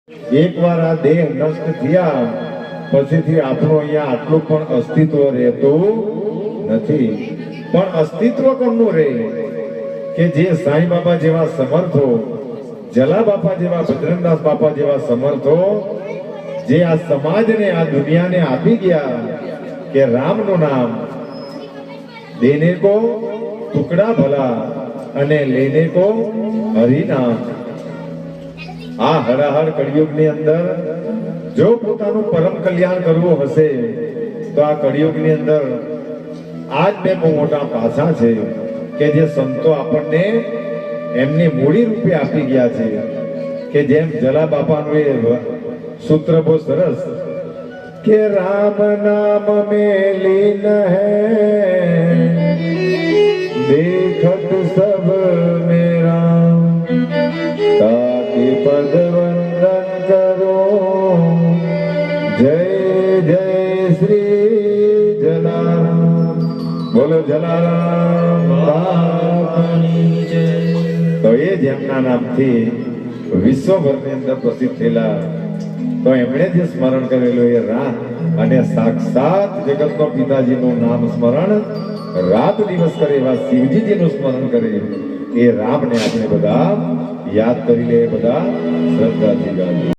એકવાર આ દેહ નષ્ટ થયા પછીથી આપણું અહીંયા આટલું પણ અસ્તિત્વ રહેતું નથી. પણ અસ્તિત્વ કોનું રહે કે જે સાંઈ બાબા જેવા સમર્થો, જલા બાપા જેવા, ભદ્રંગદાસ બાપા જેવા સમર્થો જે આ સમાજને, આ દુનિયાને આપી ગયા કે રામનું નામ દેને કો ટુકડા ભલા અને લેને કો હરિનામ. આ હરાહર કળિયુગની અંદર જો પોતાનું પરમ કલ્યાણ કરવું હશે તો આ કળિયુગની અંદર આજ બે બહુ મોટા પાસા છે કે જે સંતો આપણને એમની મૂડી રૂપે આપી ગયા છે. કે જેમ જલા બાપાનું એ સૂત્ર બહુ સરસ કે રામ નામ में लीन है देखत सब मेरा ताकि पद वंदन करो जय जय श्री जलाराम. બોલો જલારામ બાપાની જય. તો એ જેમના નામથી વિશ્વભરની અંદર પ્રસિદ્ધ થયેલા, તો એમણે જે સ્મરણ કરેલું એ રામ અને સાક્ષાત જગતનો પિતાજીનું નામ સ્મરણ રાત દિવસ કરે એવા શિવજીજીનું સ્મરણ કરે એ રામને આપણે બધા યાદ કરી લે, બધા શ્રદ્ધાથી ગાઈએ.